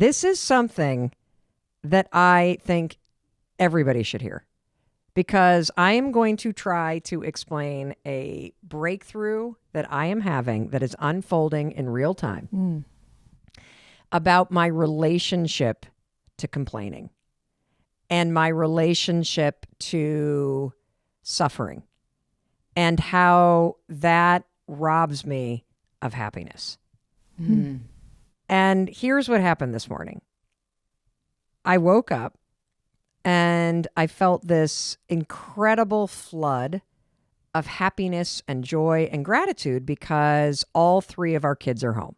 This is something that I think everybody should hear, because I am going to try to explain a breakthrough that I am having that is unfolding in real time about my relationship to complaining and my relationship to suffering and how that robs me of happiness. And here's what happened this morning. I woke up and I felt this incredible flood of happiness and joy and gratitude because all three of our kids are home.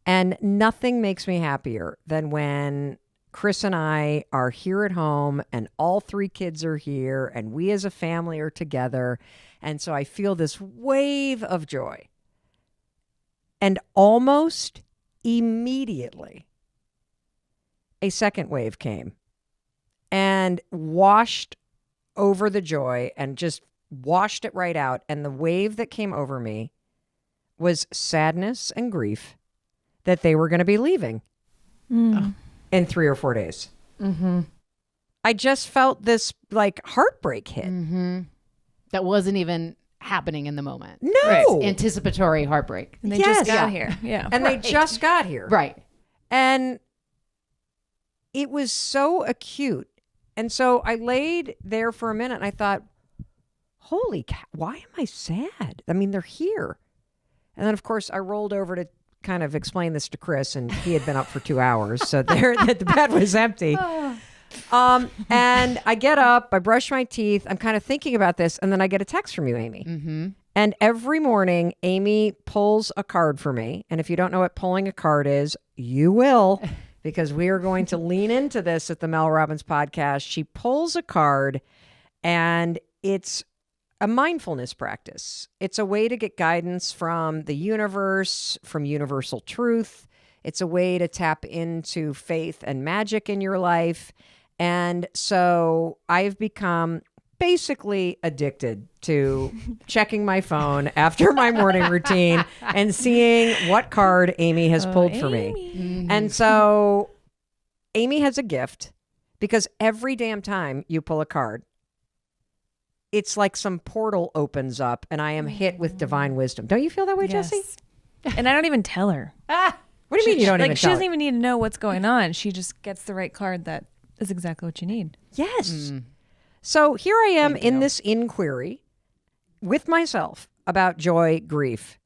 And nothing makes me happier than when Chris and I are here at home and all three kids are here and we as a family are together. And so I feel this wave of joy. And almost immediately, a second wave came and washed over the joy and just washed it right out. And the wave that came over me was sadness and grief that they were going to be leaving in 3 or 4 days. I just felt this like heartbreak hit. That wasn't even happening in the moment. No. Right. Anticipatory heartbreak. And they just got here. Yeah. And they just got here. Right. And it was so acute. And so I laid there for a minute and I thought, holy cow, why am I sad? I mean, they're here. And then, of course, I rolled over to kind of explain this to Chris, and he had been up for 2 hours. So there, the bed was empty. And I get up, I brush my teeth. I'm kind of thinking about this. And then I get a text from you, Amy. And every morning, Amy pulls a card for me. And if you don't know what pulling a card is, you will, because we are going to lean into this at the Mel Robbins podcast. She pulls a card, and it's a mindfulness practice. It's a way to get guidance from the universe, from universal truth. It's a way to tap into faith and magic in your life. And so I've become basically addicted to checking my phone after my morning routine and seeing what card Amy has pulled for me. And so Amy has a gift, because every damn time you pull a card, it's like some portal opens up and I am hit with divine wisdom. Don't you feel that way, Jessie? And I don't even tell her. What do you mean you don't even tell She her? doesn't even need to know what's going on. She just gets the right card that is exactly what you need. Yes. So here I am in this inquiry with myself about joy, grief,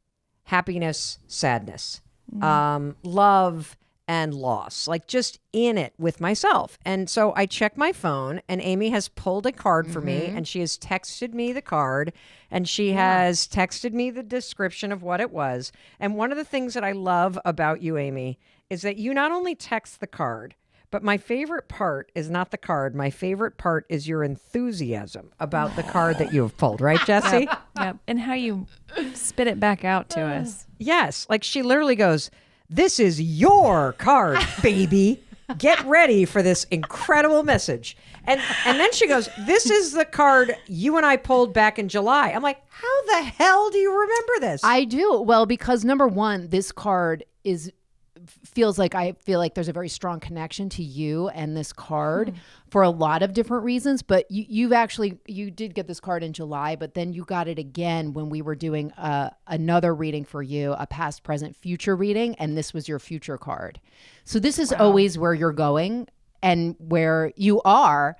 happiness, sadness, love, and loss, like just in it with myself. And so I check my phone, and Amy has pulled a card for me, and she has texted me the card, and she has texted me the description of what it was. And one of the things that I love about you, Amy, is that you not only text the card, but my favorite part is not the card. My favorite part is your enthusiasm about the card that you have pulled, right, Jessie? Yep. And how you spit it back out to us. Yes. Like she literally goes, "This is your card, baby. Get ready for this incredible message." And then she goes, "This is the card you and I pulled back in July." I'm like, how the hell do you remember this? I do. Well, because number one, this card I feel like there's a very strong connection to you and this card for a lot of different reasons. But you did get this card in July, but then you got it again when we were doing another reading for you, a past, present, future reading. And this was your future card. So this is always where you're going and where you are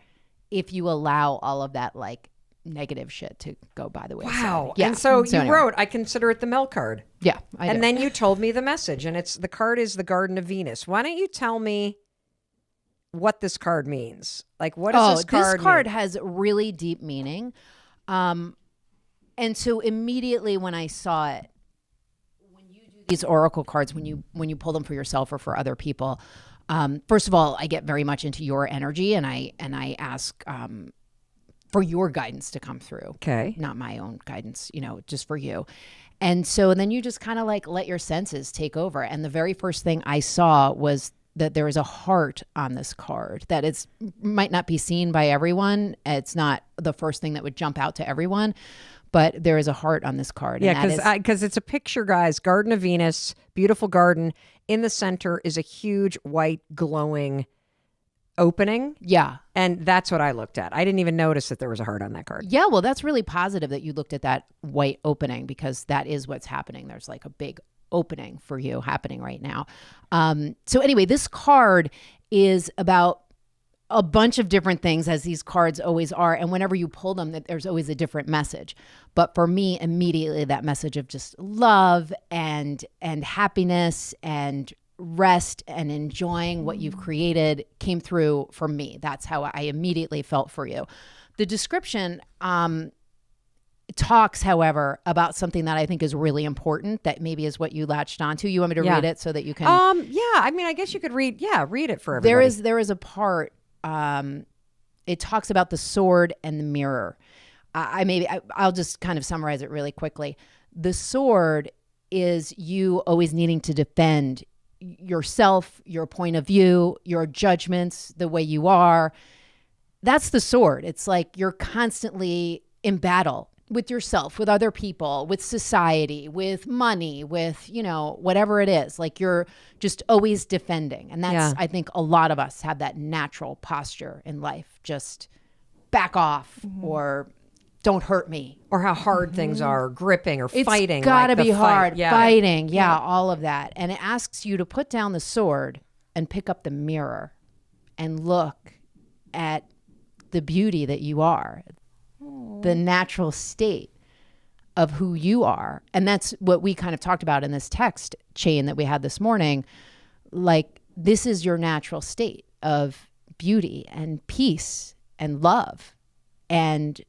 if you allow all of that like negative shit to go by the way. Wow. Yeah. And so you anyway. wrote, "I consider it the Mel card." Yeah. And then you told me the message, and the card is the Garden of Venus. Why don't you tell me what this card means? Like, what does this card This card mean? has really deep meaning. And so immediately when I saw it, when you do these oracle cards, when you pull them for yourself or for other people, first of all, I get very much into your energy, and I ask for your guidance to come through. Okay. Not my own guidance, just for you. And so then you just kind of like let your senses take over. And the very first thing I saw was that there is a heart on this card that might not be seen by everyone. It's not the first thing that would jump out to everyone, but there is a heart on this card. Yeah, and that is- because it's a picture, guys. Garden of Venus, beautiful garden. In the center is a huge white glowing opening. yeah. And that's what I looked at. I didn't even notice that there was a heart on that card. Yeah, well, that's really positive that you looked at that white opening, because that is what's happening. There's like a big opening for you happening right now. So anyway, this card is about a bunch of different things, as these cards always are. And whenever you pull them, there's always a different message. But for me, immediately that message of just love and happiness and rest and enjoying what you've created came through for me. That's how I immediately felt for you. The description talks, however, about something that I think is really important, that maybe is what you latched onto. You want me to read it so that you can? Yeah. I mean, I guess you could read it for everybody. There is a part. It talks about the sword and the mirror. I'll just kind of summarize it really quickly. The sword is you always needing to defend yourself, your point of view, your judgments, the way you are. That's the sword. It's like you're constantly in battle with yourself, with other people, with society, with money, with, whatever it is. Like you're just always defending. And that's, I think a lot of us have that natural posture in life. Just back off or don't hurt me. Or how hard things are, gripping or fighting. It's gotta like be hard, fight. fighting. Yeah, all of that. And it asks you to put down the sword and pick up the mirror and look at the beauty that you are, the natural state of who you are. And that's what we kind of talked about in this text chain that we had this morning. Like, this is your natural state of beauty and peace and love. And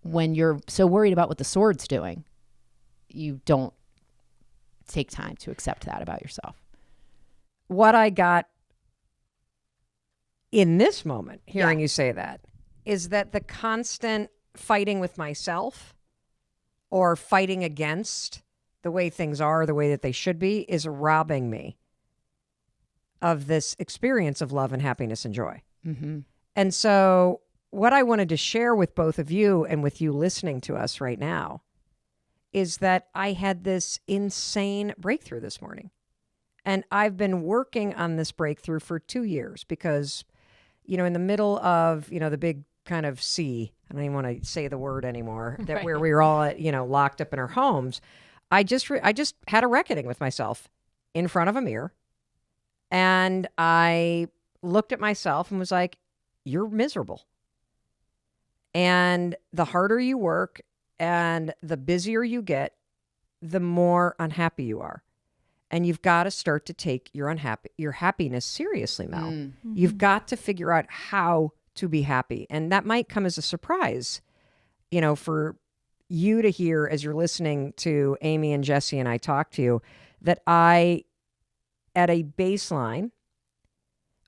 when you're so worried about what the sword's doing, you don't take time to accept that about yourself. What I got in this moment, hearing you say that, is that the constant fighting with myself or fighting against the way things are, the way that they should be, is robbing me of this experience of love and happiness and joy. Mm-hmm. And so what I wanted to share with both of you and with you listening to us right now is that I had this insane breakthrough this morning. And I've been working on this breakthrough for 2 years because, in the middle of, the big kind of sea, I don't even want to say the word anymore, that Right. where we were all, locked up in our homes, I just had a reckoning with myself in front of a mirror. And I looked at myself and was like, you're miserable. And the harder you work and the busier you get, the more unhappy you are. And you've got to start to take your happiness seriously, Mel. Mm-hmm. You've got to figure out how to be happy. And that might come as a surprise, for you to hear as you're listening to Amy and Jesse and I talk to you, that I, at a baseline,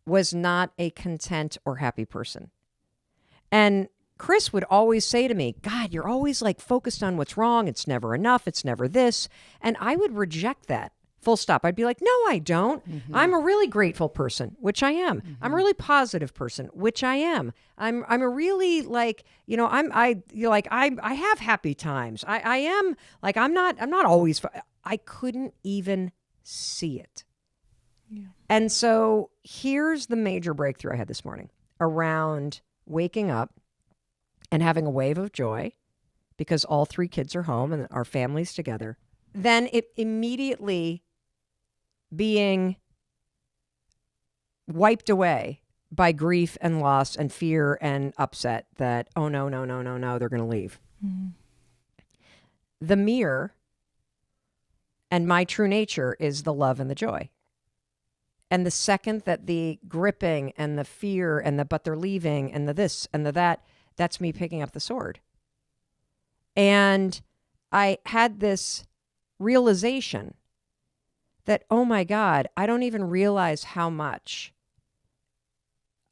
was not a content or happy person. And Chris would always say to me, God, you're always like focused on what's wrong. It's never enough. It's never this. And I would reject that. Full stop. I'd be like, no, I don't. Mm-hmm. I'm a really grateful person, which I am. Mm-hmm. I'm a really positive person, which I am. I'm a really like, I have happy times. I am like, I'm not always, I couldn't even see it. Yeah. And so here's the major breakthrough I had this morning around waking up and having a wave of joy because all 3 kids are home and our family's together. Then it immediately being wiped away by grief and loss and fear and upset that, oh, no, they're going to leave. Mm-hmm. The mirror and my true nature is the love and the joy. And the second that the gripping and the fear and the but they're leaving and the this and the that, that's me picking up the sword. And I had this realization that, oh my God, I don't even realize how much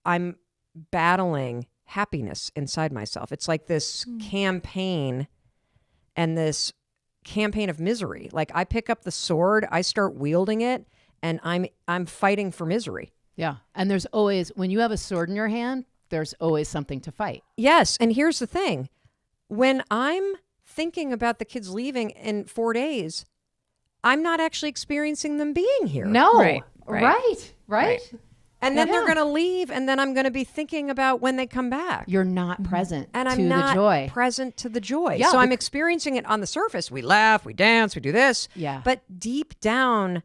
I'm battling happiness inside myself. It's like this campaign and this campaign of misery. Like I pick up the sword, I start wielding it, and I'm fighting for misery. Yeah. And there's always, when you have a sword in your hand, there's always something to fight. Yes. And here's the thing. When I'm thinking about the kids leaving in 4 days, I'm not actually experiencing them being here. No. Right. Right. And then they're going to leave, and then I'm going to be thinking about when they come back. You're not present And I'm to not the joy. present to the joy. Yeah, so I'm experiencing it on the surface. We laugh, we dance, we do this. Yeah. But deep down,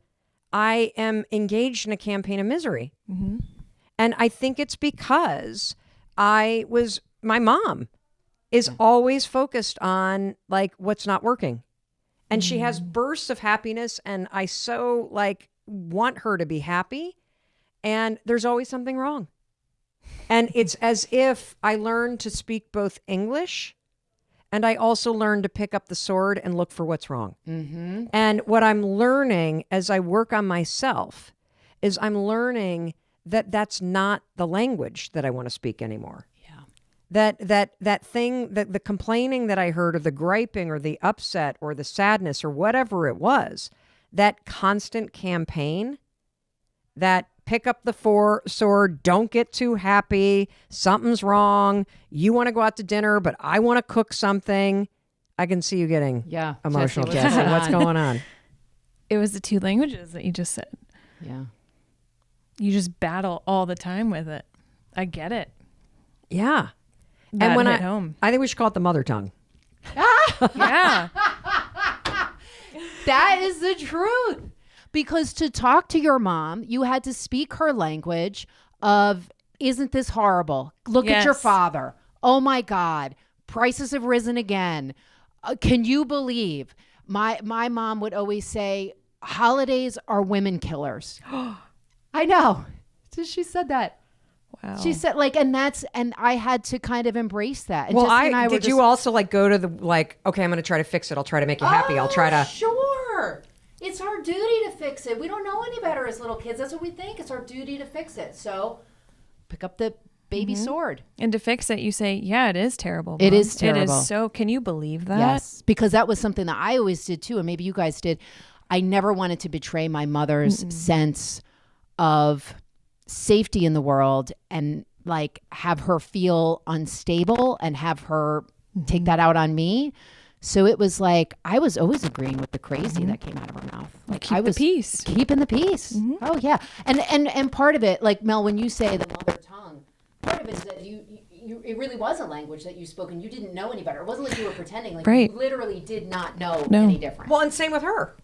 I am engaged in a campaign of misery. And I think it's because my mom is always focused on like what's not working. And she has bursts of happiness, and I so like want her to be happy. And there's always something wrong. And it's as if I learned to speak both English, and I also learned to pick up the sword and look for what's wrong. And what I'm learning as I work on myself is I'm learning that that's not the language that I want to speak anymore. That thing, the complaining that I heard, or the griping or the upset or the sadness or whatever it was, that constant campaign, that pick up the sword, don't get too happy, something's wrong, you want to go out to dinner, but I want to cook something. I can see you getting emotional, Jesse. What's going on? It was the 2 languages that you just said. Yeah. You just battle all the time with it. I get it. Yeah. That and when hit home. I think we should call it the mother tongue. Yeah. That is the truth. Because to talk to your mom, you had to speak her language of, isn't this horrible? Look at your Yes. father. Oh my God. Prices have risen again. Can you believe? My mom would always say, holidays are women killers. I know. So she said that. Wow. She said and I had to kind of embrace that. And Well, Jesse and I were did you also like go to the like, okay, I'm going to try to fix it. I'll try to make you happy. I'll try to. Sure. It's our duty to fix it. We don't know any better as little kids. That's what we think. It's our duty to fix it. So pick up the baby sword. And to fix it, you say, yeah, it is terrible. It Mom. is terrible. It is so, can you believe that? Yes. Because that was something that I always did too. And maybe you guys did. I never wanted to betray my mother's sense of safety in the world and like have her feel unstable and have her take that out on me. So it was like I was always agreeing with the crazy that came out of her mouth. Like Keep I was the peace. keeping the peace. Oh yeah, and part of it, like Mel, when you say the mother tongue, part of it is that you it really was a language that you spoke and you didn't know any better. It wasn't like you were pretending. Like Right. you literally did not know No. any different. Well, and same with her.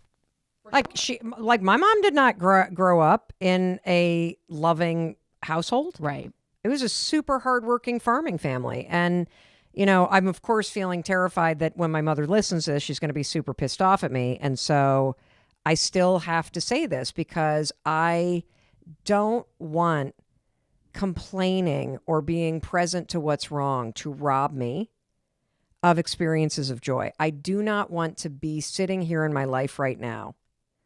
Like my mom did not grow up in a loving household. Right. It was a super hardworking farming family. And, you know, I'm of course feeling terrified that when my mother listens to this, she's going to be super pissed off at me. And so I still have to say this because I don't want complaining or being present to what's wrong to rob me of experiences of joy. I do not want to be sitting here in my life right now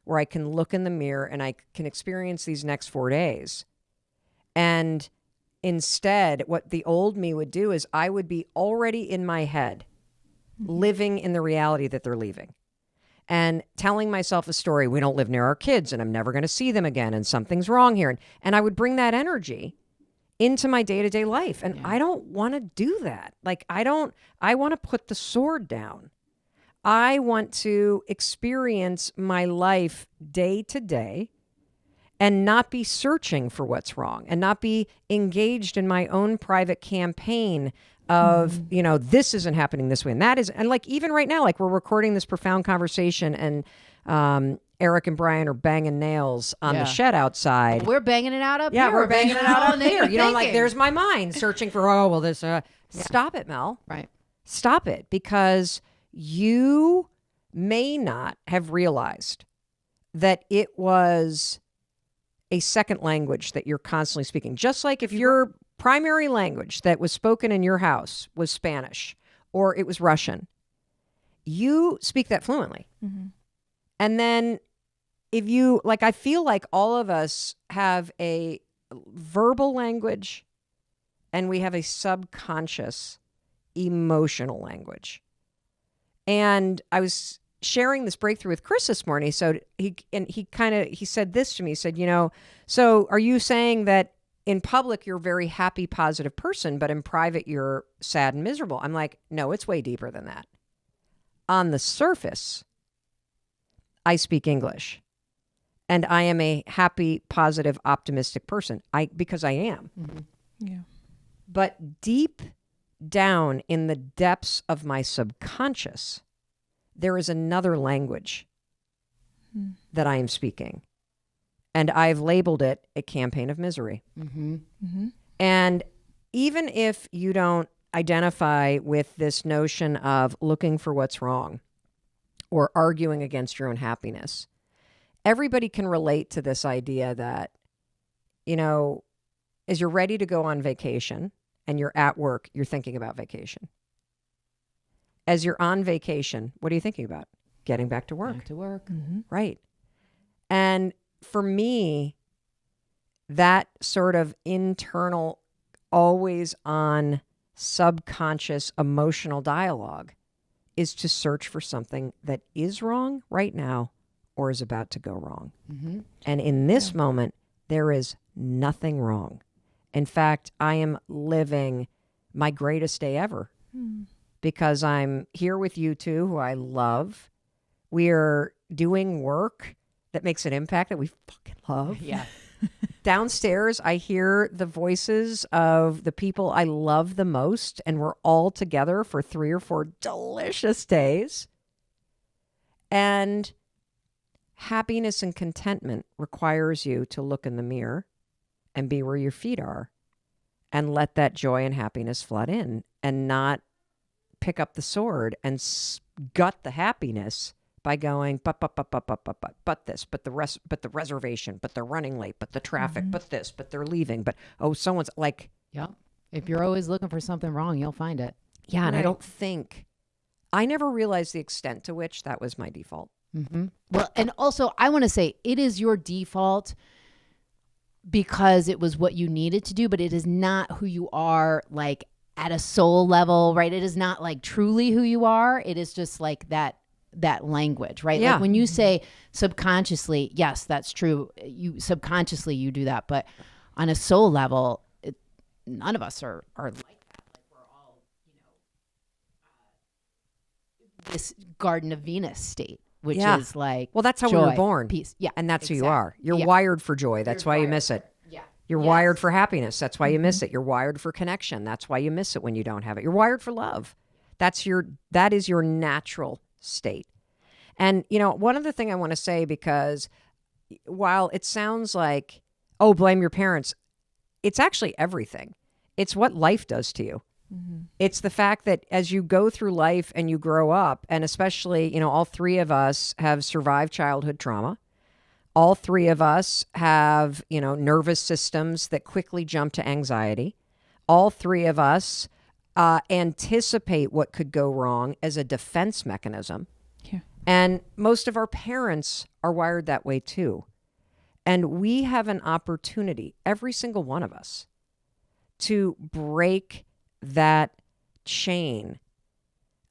where I can look in the mirror and I can experience these next 4 days. And instead, what the old me would do is I would be already in my head, living in the reality that they're leaving and telling myself a story. We don't live near our kids and I'm never going to see them again and something's wrong here. And I would bring that energy into my day-to-day life. And I don't want to do that. Like, I want to put the sword down. I want to experience my life day to day and not be searching for what's wrong and not be engaged in my own private campaign of, you know, this isn't happening this way and that is. And like, even right now, like we're recording this profound conversation and Eric and Brian are banging nails on the shed outside. We're banging it out up Yeah, here. we're banging it out up here. You know, like thinking. there's my mind searching for, oh, well, this, stop it, Mel. Right. Stop it, because you may not have realized that it was a second language that you're constantly speaking. Just like if your primary language that was spoken in your house was Spanish or it was Russian, you speak that fluently. Mm-hmm. And then if you, like, I feel like all of us have a verbal language and we have a subconscious emotional language. And I was sharing this breakthrough with Chris this morning. So he said this to me. He said, you know, so are you saying that in public you're a very happy, positive person, but in private you're sad and miserable? I'm like, no, it's way deeper than that. on the surface, I speak English. And I am a happy, positive, optimistic person. Because I am. Mm-hmm. Yeah. But deep down in the depths of my subconscious, there is another language that I am speaking. And I've labeled it a campaign of misery. Mm-hmm. Mm-hmm. And even if you don't identify with this notion of looking for what's wrong or arguing against your own happiness, everybody can relate to this idea that, as you're ready to go on vacation and you're at work, you're thinking about vacation. As you're on vacation, what are you thinking about? Getting back to work. Back to work. Mm-hmm. Right. And for me, that sort of internal, always on subconscious emotional dialogue is to search for something that is wrong right now or is about to go wrong. Mm-hmm. And in this moment, there is nothing wrong. In fact, I am living my greatest day ever because I'm here with you two, who I love. We're doing work that makes an impact that we fucking love. Yeah. Downstairs, I hear the voices of the people I love the most, and we're all together for 3 or 4 delicious days. And happiness and contentment requires you to look in the mirror and be where your feet are and let that joy and happiness flood in and not pick up the sword and gut the happiness by going, but this, but the rest, but the reservation, but they're running late, but the traffic, but this, but they're leaving, but someone's like. Yep. If you're always looking for something wrong, you'll find it. Yeah. And I never realized the extent to which that was my default. Mm-hmm. Well, and also I want to say it is your default because it was what you needed to do, but it is not who you are, like at a soul level, right? It is not like truly who you are. It is just like that language, right? Yeah. Like when you say subconsciously, yes, that's true. You subconsciously you do that, but on a soul level, none of us are like that. Like we're all, this Garden of Venus state, which is like, well, that's how joy, we were born. peace. Yeah. And that's exactly. who you are. You're wired for joy. That's why you miss it. Yeah. You're wired for happiness. That's why you miss it. You're wired for connection. That's why you miss it when you don't have it. You're wired for love. That is your natural state. And, one other thing I want to say, because while it sounds like, oh, blame your parents, it's actually everything. It's what life does to you. Mm-hmm. It's the fact that as you go through life and you grow up, and especially, all 3 of us have survived childhood trauma. All 3 of us have, nervous systems that quickly jump to anxiety. All 3 of us anticipate what could go wrong as a defense mechanism. Yeah. And most of our parents are wired that way too. And we have an opportunity, every single one of us, to break that chain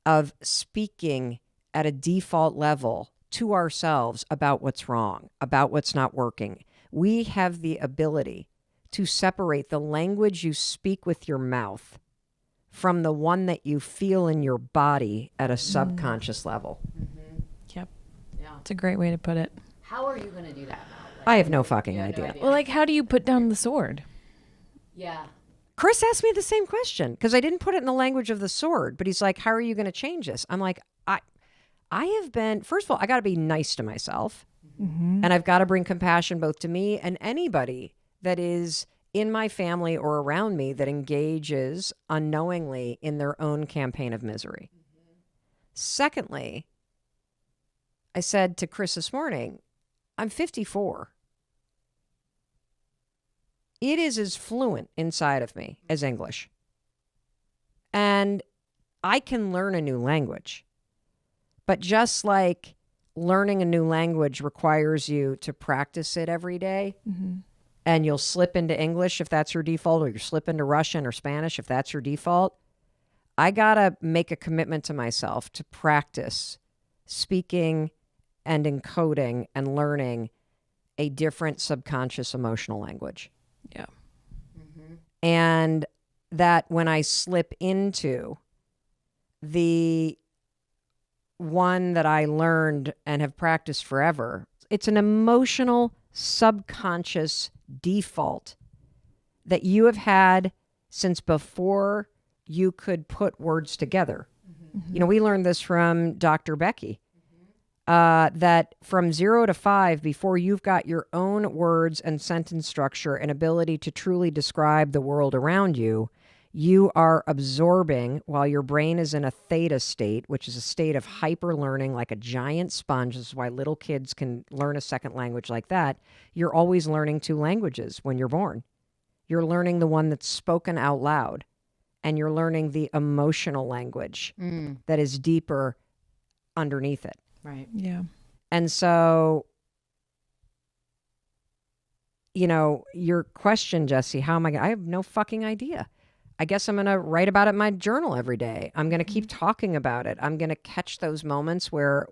of speaking at a default level to ourselves about what's wrong, about what's not working. We have the ability to separate the language you speak with your mouth from the one that you feel in your body at a subconscious level. Mm-hmm. Yep. Yeah. It's a great way to put it. How are you going to do that now? Like, I have no fucking idea. Well, like, how do you put down the sword? Yeah. Chris asked me the same question because I didn't put it in the language of the sword, but he's like, how are you going to change this? I'm like, I have been, first of all, I got to be nice to myself. Mm-hmm. And I've got to bring compassion both to me and anybody that is in my family or around me that engages unknowingly in their own campaign of misery. Mm-hmm. Secondly, I said to Chris this morning, I'm 54. It is as fluent inside of me as English. And I can learn a new language. But just like learning a new language requires you to practice it every day, Mm-hmm. and you'll slip into English if that's your default, or you slip into Russian or Spanish if that's your default, I got to make a commitment to myself to practice speaking and encoding and learning a different subconscious emotional language. Yeah. Mm-hmm. And that when I slip into the one that I learned and have practiced forever. It's an emotional, subconscious default that you have had since before you could put words together. You know, we learned this from Dr. Becky, that from 0 to 5, before you've got your own words and sentence structure and ability to truly describe the world around you, you are absorbing while your brain is in a theta state, which is a state of hyper learning, like a giant sponge. This is why little kids can learn a second language like that. You're always learning 2 languages when you're born. You're learning the one that's spoken out loud, and you're learning the emotional language that is deeper underneath it. Right. Yeah. And so, you know, your question, Jesse, how am I have no fucking idea. I guess I'm going to write about it in my journal every day. I'm going to keep talking about it. I'm going to catch those moments where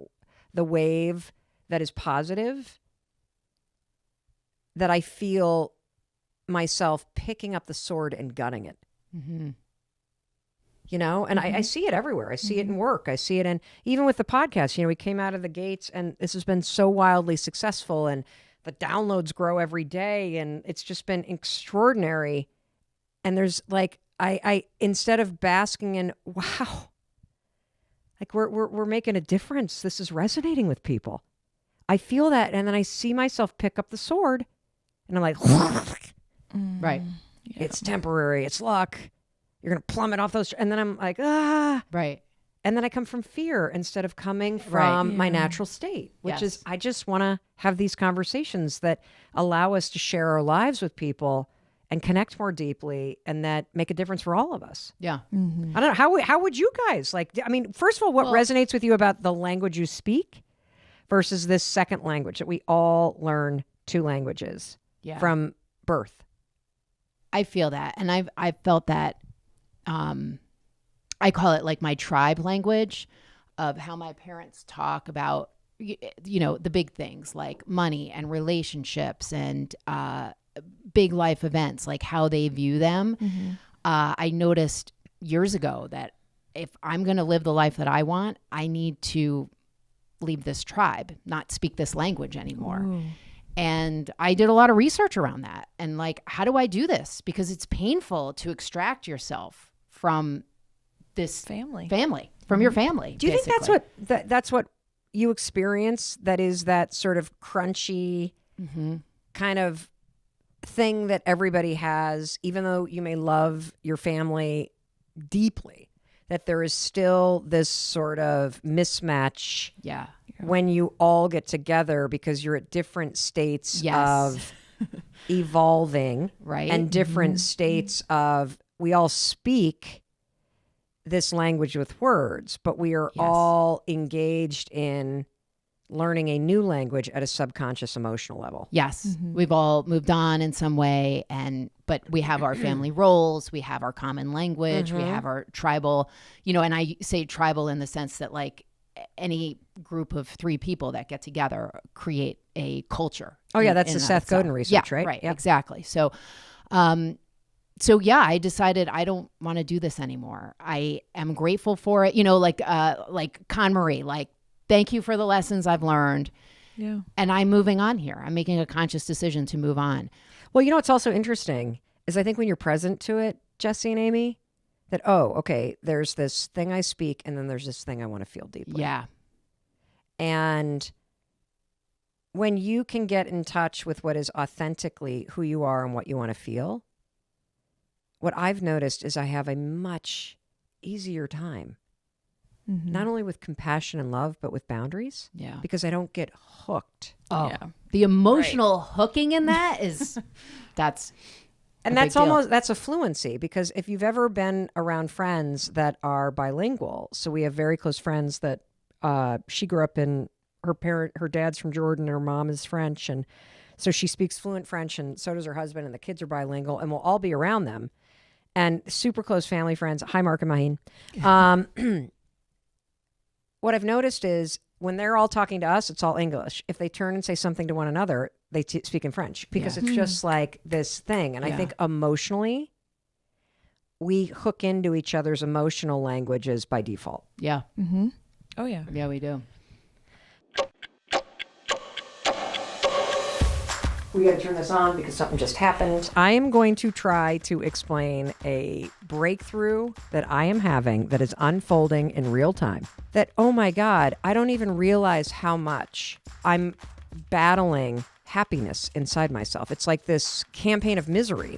the wave that is positive, that I feel myself picking up the sword and gunning it. You know, and I see it everywhere. I see it in work. I see it in, even with the podcast, you know, we came out of the gates and this has been so wildly successful and the downloads grow every day and it's just been extraordinary. And there's like, I instead of basking in, wow, like we're making a difference. This is resonating with people. I feel that. And then I see myself pick up the sword and I'm like, Right. it's temporary. It's luck. You're going to plummet off those. And then I'm like, ah. Right. And then I come from fear instead of coming from my natural state, which is I just want to have these conversations that allow us to share our lives with people and connect more deeply and that make a difference for all of us. Yeah. I don't know. How would you guys like, I mean, first of all, what resonates with you about the language you speak versus this second language that we all learn 2 languages from birth? I feel that. And I've felt that. I call it like my tribe language of how my parents talk about, you know, the big things like money and relationships and big life events, like how they view them. I noticed years ago that if I'm going to live the life that I want, I need to leave this tribe, not speak this language anymore. Ooh. And I did a lot of research around that. And like, how do I do this? Because it's painful to extract yourself from this family, from your family. Do you think that's what you experience? That is that sort of crunchy kind of thing that everybody has, even though you may love your family deeply, that there is still this sort of mismatch when you all get together because you're at different states of evolving and different states of, we all speak this language with words, but we are all engaged in learning a new language at a subconscious emotional level. Yes. We've all moved on in some way, but we have our family roles, we have our common language, we have our tribal, you know, and I say tribal in the sense that like any group of 3 people that get together create a culture. Oh yeah, that's the Seth Godin research, right? Right, exactly. So I decided I don't want to do this anymore. I am grateful for it, you know, like Con Marie, like, thank you for the lessons I've learned. Yeah. And I'm moving on here. I'm making a conscious decision to move on. Well, you know, what's also interesting is I think when you're present to it, Jesse and Amy, that, oh, okay, there's this thing I speak and then there's this thing I want to feel deeply. Yeah. And when you can get in touch with what is authentically who you are and what you want to feel, what I've noticed is I have a much easier time. Not only with compassion and love, but with boundaries. Yeah. Because I don't get hooked. Oh, yeah. The emotional hooking in that is, that's a fluency, because if you've ever been around friends that are bilingual, so we have very close friends that she grew up in, her dad's from Jordan, her mom is French. And so she speaks fluent French and so does her husband, and the kids are bilingual, and we'll all be around them and super close family friends. Hi, Mark and Maheen. What I've noticed is when they're all talking to us, it's all English. If they turn and say something to one another, they speak in French because it's just like this thing. And I think emotionally, we hook into each other's emotional languages by default. Yeah. Oh, yeah. Yeah, we do. We got to turn this on because something just happened. I am going to try to explain a breakthrough that I am having that is unfolding in real time. That, oh my God, I don't even realize how much I'm battling happiness inside myself. It's like this campaign of misery